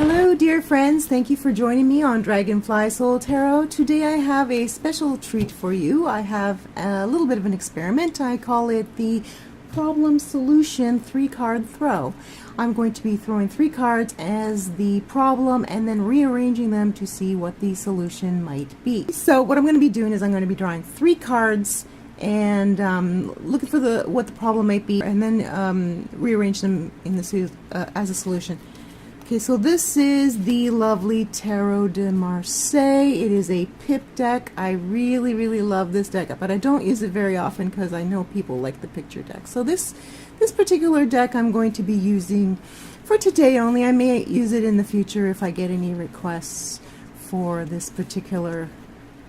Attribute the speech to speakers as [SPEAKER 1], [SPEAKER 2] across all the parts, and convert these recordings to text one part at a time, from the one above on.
[SPEAKER 1] Hello dear friends, thank you for joining me on Dragonfly Soul Tarot. Today I have a special treat for you. I have a little bit of an experiment. I call it the problem solution 3-card throw. I'm going to be throwing 3 cards as the problem and then rearranging them to see what the solution might be. So what I'm going to be doing is I'm going to be drawing 3 cards and looking for what the problem might be, and then rearrange them in the as a solution. Okay, so this is the lovely Tarot de Marseille. It is a pip deck. I really love this deck, but I don't use it very often because I know people like the picture deck. So this particular deck I'm going to be using for today only. I may use it in the future if I get any requests for this particular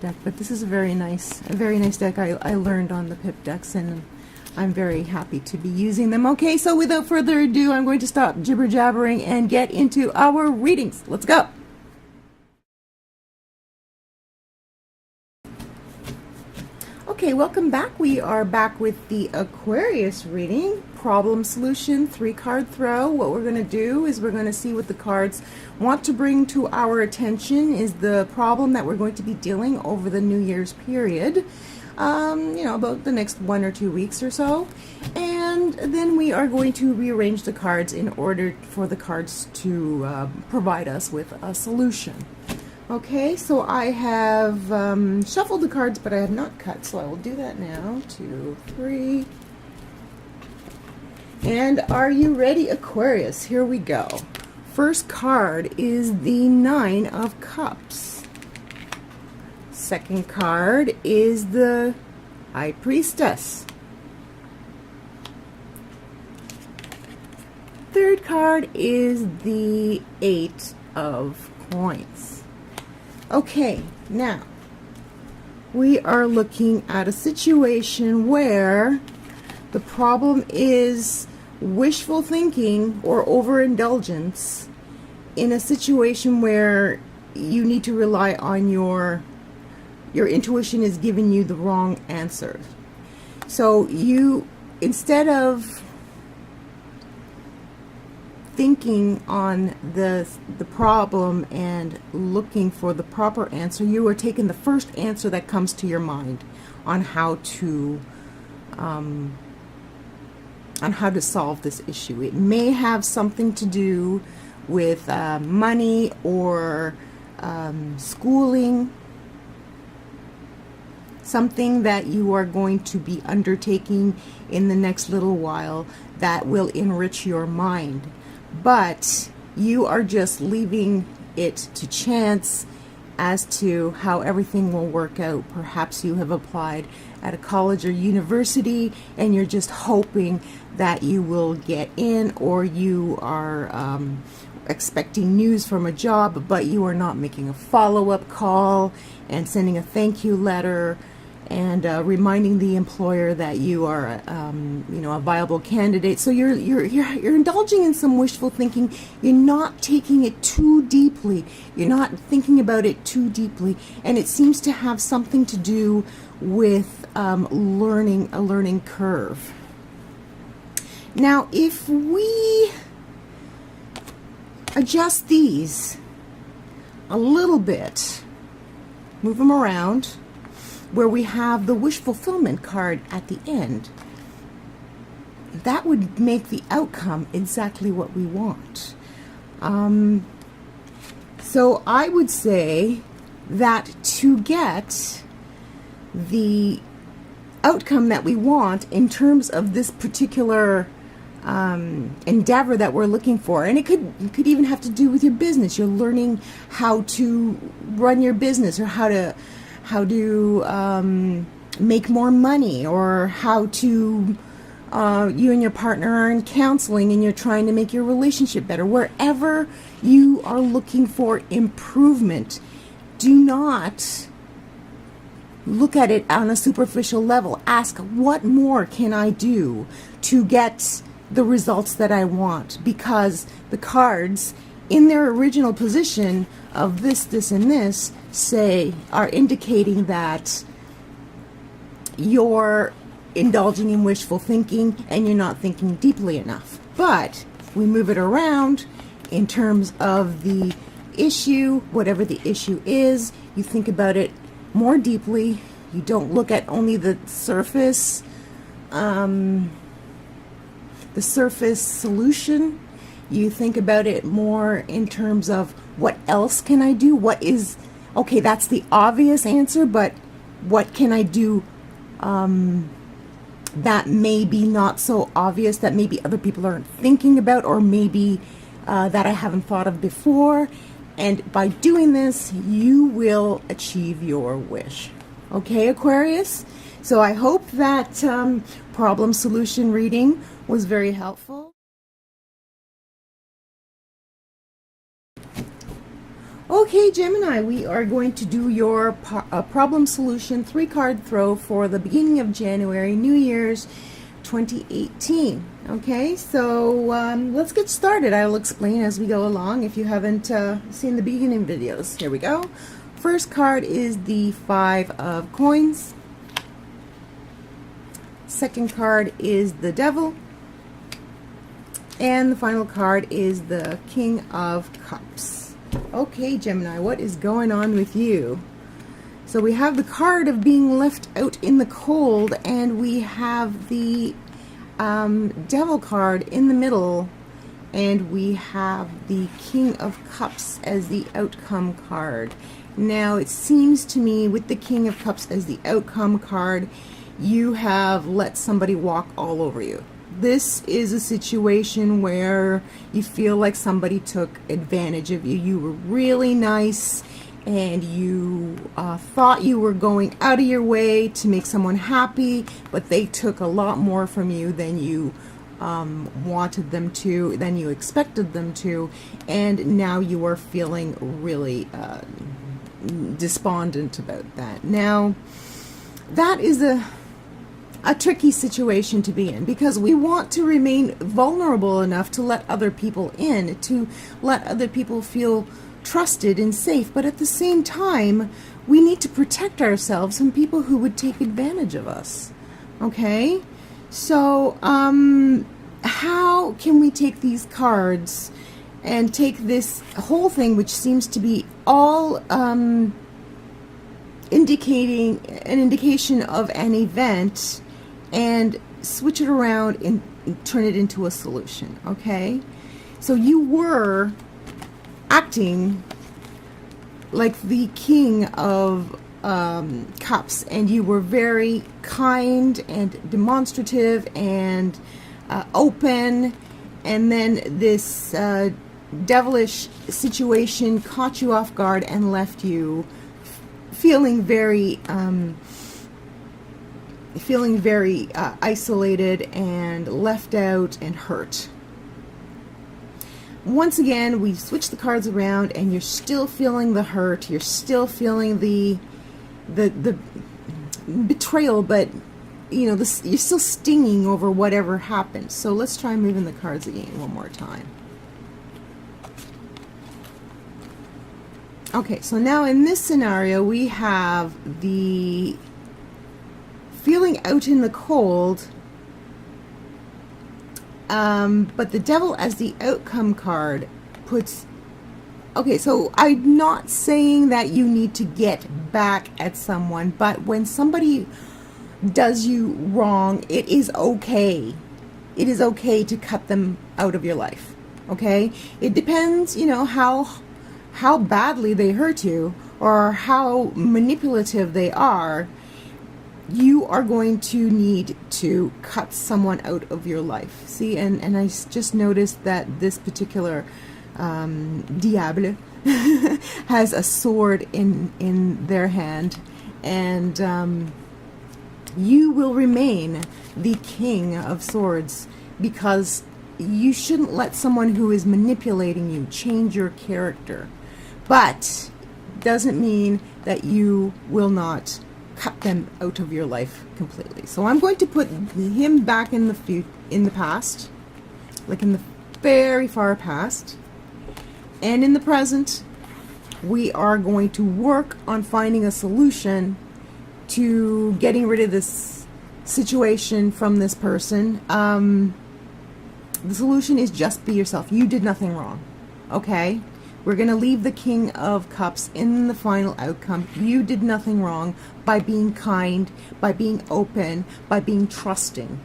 [SPEAKER 1] deck, but this is a very nice deck. I learned on the pip decks, and I'm very happy to be using them. Okay, so without further ado, I'm going to stop jibber jabbering and get into our readings. Let's go. Okay, welcome back. We are back with the Aquarius reading, problem solution, 3-card throw. What we're going to do is we're going to see what the cards want to bring to our attention is the problem that we're going to be dealing over the New Year's period. You know, about the next 1 or 2 weeks or so, and then we are going to rearrange the cards in order for the cards to provide us with a solution. Okay, so I have shuffled the cards, but I have not cut, so I will do that now. 2, 3, and are you ready, Aquarius? Here we go. First card is the 9 of Cups. Second card is the High Priestess. Third card is the 8 of Coins. Okay, now we are looking at a situation where the problem is wishful thinking or overindulgence in a situation where you need to rely on your intuition is giving you the wrong answer. So you, instead of thinking on the problem and looking for the proper answer, you are taking the first answer that comes to your mind on how to solve this issue. It may have something to do with money or schooling, something that you are going to be undertaking in the next little while that will enrich your mind. But you are just leaving it to chance as to how everything will work out. Perhaps you have applied at a college or university and you're just hoping that you will get in, or you are expecting news from a job, but you are not making a follow-up call and sending a thank you letter and reminding the employer that you are, you know, a viable candidate. So you're indulging in some wishful thinking. You're not taking it too deeply. You're not thinking about it too deeply, and it seems to have something to do with a learning curve. Now, if we adjust these a little bit, move them around, where we have the wish fulfillment card at the end, that would make the outcome exactly what we want. So I would say that to get the outcome that we want in terms of this particular endeavor that we're looking for, and it could even have to do with your business. You're learning how to run your business, or how to make more money, or how to you and your partner are in counseling and you're trying to make your relationship better. Wherever you are looking for improvement, do not look at it on a superficial level. Ask, what more can I do to get the results that I want? Because the cards in their original position of this, and this are indicating that you're indulging in wishful thinking and you're not thinking deeply enough. But we move it around in terms of the issue, whatever the issue is. You think about it more deeply. You don't look at only the surface solution. You think about it more in terms of what else can I do? What is, okay, that's the obvious answer, but what can I do that may be not so obvious, that maybe other people aren't thinking about, or maybe that I haven't thought of before. And by doing this, you will achieve your wish. Okay, Aquarius? So I hope that problem solution reading was very helpful. Okay, Gemini, we are going to do your problem solution 3-card throw for the beginning of January, New Year's 2018. Okay, so let's get started. I will explain as we go along if you haven't seen the beginning videos. Here we go. First card is the 5 of Coins. Second card is the Devil. And the final card is the King of Cups. Okay, Gemini, what is going on with you? So we have the card of being left out in the cold, and we have the Devil card in the middle, and we have the King of Cups as the outcome card. Now, it seems to me with the King of Cups as the outcome card, you have let somebody walk all over you. This is a situation where you feel like somebody took advantage of you. You were really nice, and you thought you were going out of your way to make someone happy, but they took a lot more from you than you wanted them to, than you expected them to, and now you are feeling really despondent about that. Now, that is a tricky situation to be in, because we want to remain vulnerable enough to let other people in, to let other people feel trusted and safe, but at the same time we need to protect ourselves from people who would take advantage of us. Okay, so how can we take these cards and take this whole thing, which seems to be all indicating an indication of an event, and switch it around and turn it into a solution? Okay, so you were acting like the King of Cups, and you were very kind and demonstrative and open, and then this devilish situation caught you off guard and left you feeling very isolated and left out and hurt. Once again, we switch the cards around, and you're still feeling the hurt. You're still feeling the betrayal, but you know, you're still stinging over whatever happened. So let's try moving the cards again one more time. Okay, so now in this scenario, we have the feeling out in the cold, but the Devil as the outcome card puts... Okay, so I'm not saying that you need to get back at someone, but when somebody does you wrong, it is okay. It is okay to cut them out of your life, okay? It depends, you know, how badly they hurt you or how manipulative they are. You are going to need to cut someone out of your life. See, and I just noticed that this particular Diable has a sword in their hand, and you will remain the King of Swords, because you shouldn't let someone who is manipulating you change your character. But doesn't mean that you will not cut them out of your life completely. So I'm going to put him back in the past, like in the very far past, and in the present we are going to work on finding a solution to getting rid of this situation from this person. The solution is just be yourself. You did nothing wrong. okay? We're going to leave the King of Cups in the final outcome. You did nothing wrong by being kind, by being open, by being trusting.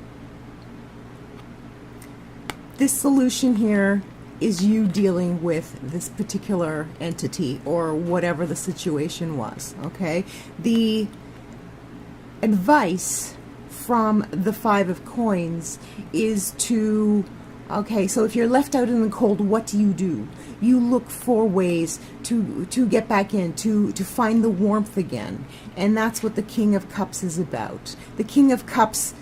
[SPEAKER 1] This solution here is you dealing with this particular entity or whatever the situation was, okay? The advice from the Five of Coins is to, okay, so if you're left out in the cold, what do? You look for ways to get back in, to find the warmth again. And that's what the King of Cups is about. The King of Cups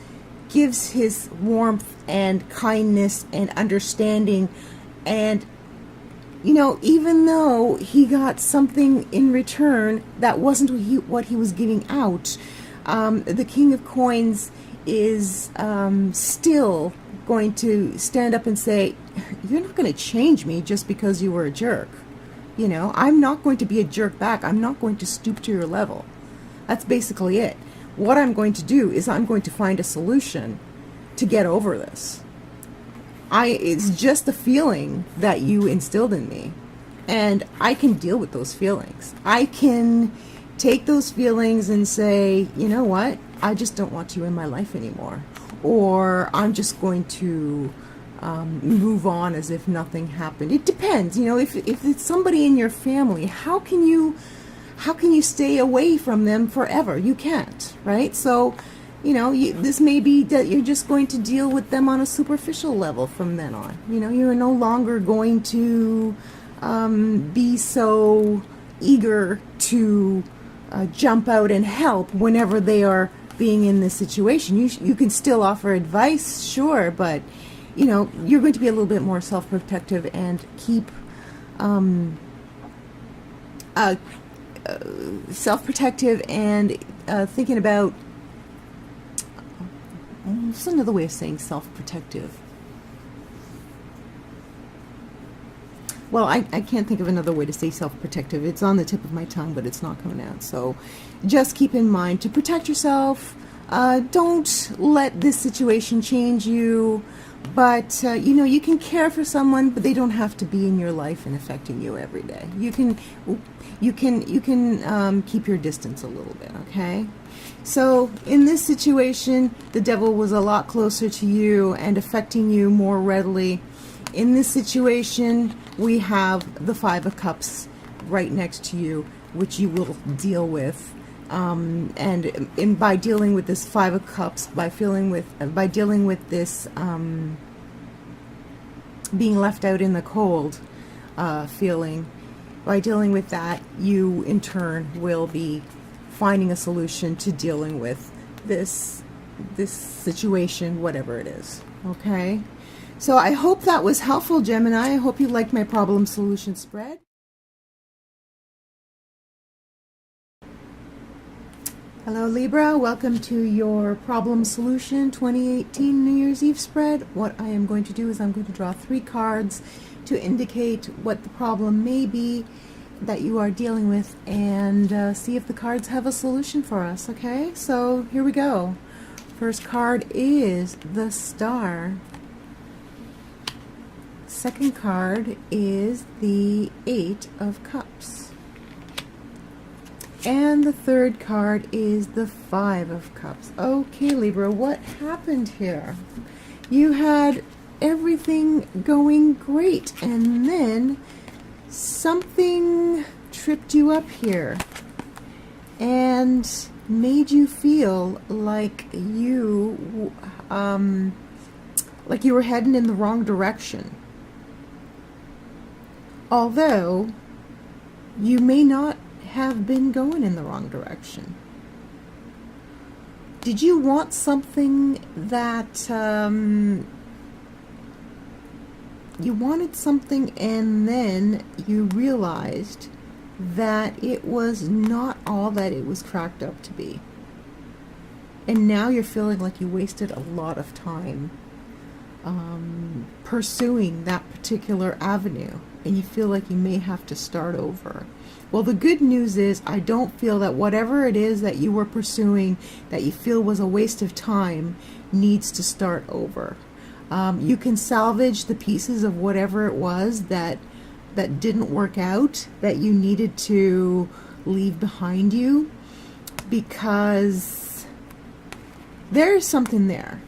[SPEAKER 1] gives his warmth and kindness and understanding, and you know, even though he got something in return that wasn't what he was giving out, the King of Coins is still going to stand up and say, you're not going to change me just because you were a jerk. You know, I'm not going to be a jerk back. I'm not going to stoop to your level. That's basically it. What I'm going to do is I'm going to find a solution to get over this. It's just the feeling that you instilled in me, and I can deal with those feelings. I can take those feelings and say, you know what, I just don't want you in my life anymore, or I'm just going to move on as if nothing happened. It depends, you know, if it's somebody in your family, how can you stay away from them forever? You can't, right? So, you know, this may be that you're just going to deal with them on a superficial level from then on. You know, you're no longer going to be so eager to jump out and help whenever they are being in this situation. You can still offer advice, sure, but, you know, you're going to be a little bit more self-protective and keep self-protective and thinking about, what's another way of saying self-protective? Well, I can't think of another way to say self-protective. It's on the tip of my tongue, but it's not coming out. So just keep in mind to protect yourself. Don't let this situation change you. But, you know, you can care for someone, but they don't have to be in your life and affecting you every day. You can keep your distance a little bit, okay? So in this situation, the devil was a lot closer to you and affecting you more readily. In this situation, we have the Five of Cups right next to you, which you will deal with. And by dealing with this Five of Cups, by dealing with this being left out in the cold feeling, by dealing with that, you in turn will be finding a solution to dealing with this situation, whatever it is. Okay? So I hope that was helpful, Gemini. I hope you liked my problem solution spread. Hello Libra, welcome to your Problem Solution 2018 New Year's Eve spread. What I am going to do is I'm going to draw 3 cards to indicate what the problem may be that you are dealing with, and see if the cards have a solution for us, okay? So here we go. First card is the Star. Second card is the Eight of Cups. And the third card is the Five of Cups. Okay, Libra, what happened here? You had everything going great, and then something tripped you up here and made you feel like you were heading in the wrong direction. Although you may not have been going in the wrong direction. Did you want something that you wanted something, and then you realized that it was not all that it was cracked up to be, and now you're feeling like you wasted a lot of time pursuing that particular avenue, and you feel like you may have to start over. Well, the good news is I don't feel that whatever it is that you were pursuing that you feel was a waste of time needs to start over. You can salvage the pieces of whatever it was that that didn't work out, that you needed to leave behind you, because there's something there.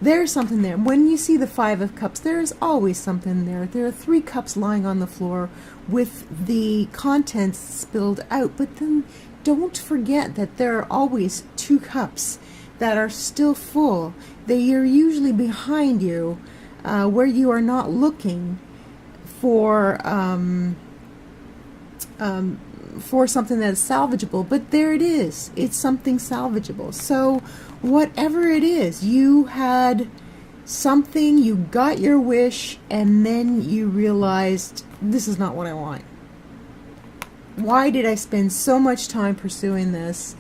[SPEAKER 1] There's something there. When you see the Five of Cups, there is always something there. There are 3 cups lying on the floor with the contents spilled out, but then don't forget that there are always 2 cups that are still full. They are usually behind you, where you are not looking for something that is salvageable, but there it is. It's something salvageable. So whatever it is, you had something, you got your wish, and then you realized, this is not what I want. Why did I spend so much time pursuing this?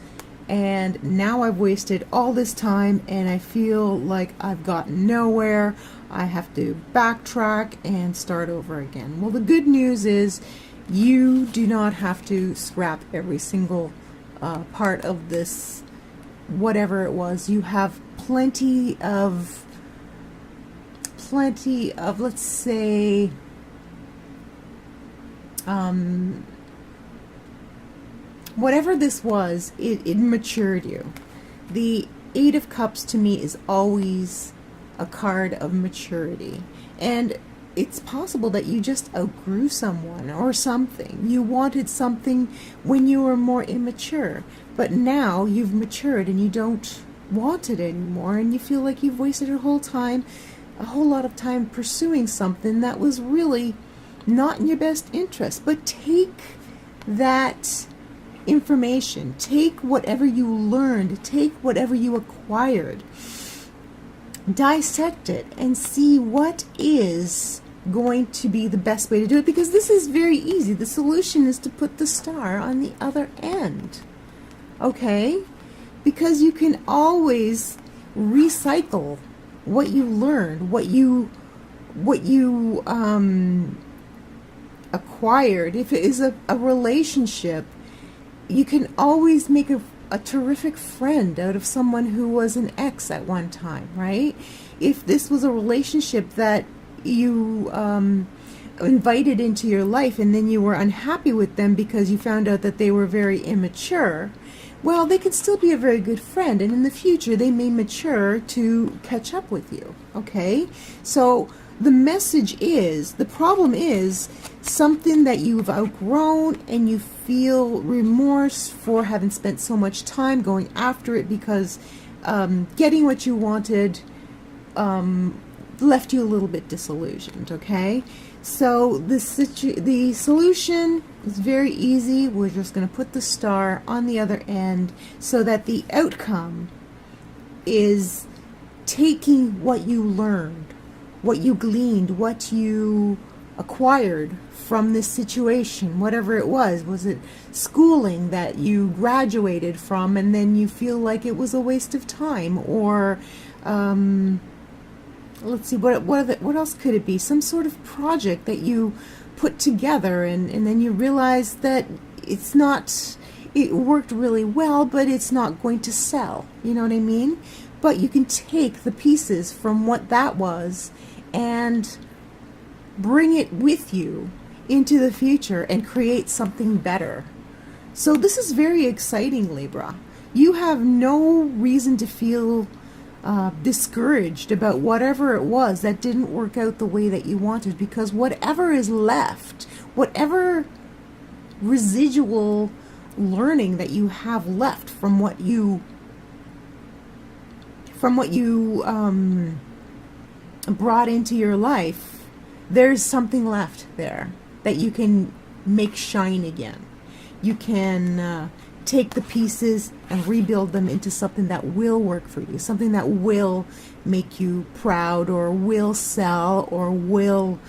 [SPEAKER 1] And now I've wasted all this time and I feel like I've gotten nowhere. I have to backtrack and start over again. Well, the good news is you do not have to scrap every single part of this, whatever it was. You have plenty of, let's say, whatever this was, it matured you. The Eight of Cups to me is always a card of maturity. And it's possible that you just outgrew someone or something. You wanted something when you were more immature. But now you've matured and you don't want it anymore. And you feel like you've wasted a whole lot of time pursuing something that was really not in your best interest. But take that information, take whatever you learned, take whatever you acquired, dissect it, and see what is going to be the best way to do it, because this is very easy. The solution is to put the star on the other end, okay? Because you can always recycle what you learned, what you acquired. If it is a relationship, you can always make a terrific friend out of someone who was an ex at one time, right? If this was a relationship that you invited into your life and then you were unhappy with them because you found out that they were very immature, well, they could still be a very good friend, and in the future they may mature to catch up with you, okay? So the message is, the problem is something that you've outgrown and you feel remorse for having spent so much time going after it, because getting what you wanted left you a little bit disillusioned, okay? So the solution is very easy. We're just going to put the star on the other end so that the outcome is taking what you learned, what you gleaned, what you acquired from this situation, whatever it was. Was it schooling that you graduated from and then you feel like it was a waste of time? Or let's see, what else could it be? Some sort of project that you put together and then you realize that it worked really well, but it's not going to sell. You know what I mean? But you can take the pieces from what that was and bring it with you into the future and create something better. So this is very exciting, Libra. You have no reason to feel discouraged about whatever it was that didn't work out the way that you wanted, because whatever is left, whatever residual learning that you have left from what you brought into your life, there's something left there that you can make shine again. You can take the pieces and rebuild them into something that will work for you, something that will make you proud, or will sell, or will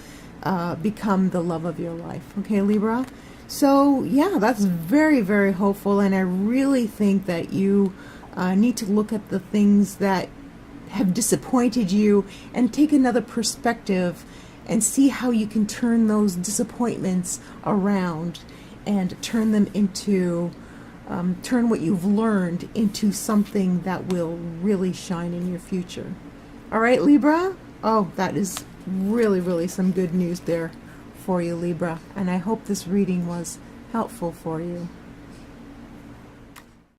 [SPEAKER 1] become the love of your life. Okay, Libra? So yeah, that's very, very hopeful, and I really think that you need to look at the things that have disappointed you and take another perspective and see how you can turn those disappointments around and turn them into turn what you've learned into something that will really shine in your future. All right, Libra? Oh, that is really, really some good news there for you, Libra, and I hope this reading was helpful for you.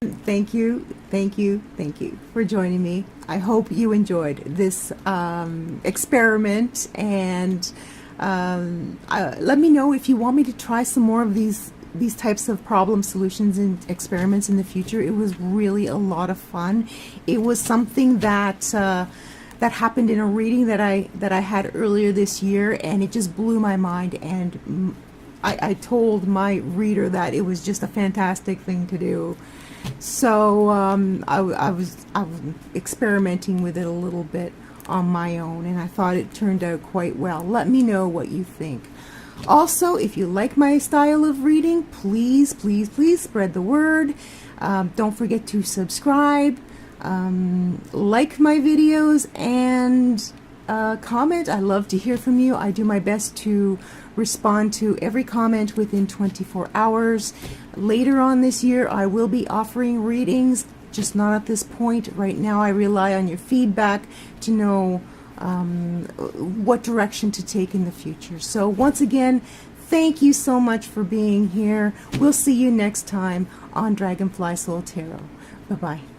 [SPEAKER 1] Thank you for joining me. I hope you enjoyed this experiment, and let me know if you want me to try some more of these types of problem solutions and experiments in the future. It was really a lot of fun. It was something that that happened in a reading that I had earlier this year, and it just blew my mind, and I told my reader that it was just a fantastic thing to do. So I was experimenting with it a little bit on my own, and I thought it turned out quite well. Let me know what you think. Also, if you like my style of reading, please spread the word. Don't forget to subscribe, like my videos, and comment. I love to hear from you. I do my best to respond to every comment within 24 hours. Later on this year, I will be offering readings, just not at this point. Right now, I rely on your feedback to know what direction to take in the future. So once again, thank you so much for being here. We'll see you next time on Dragonfly Soul Tarot. Bye-bye.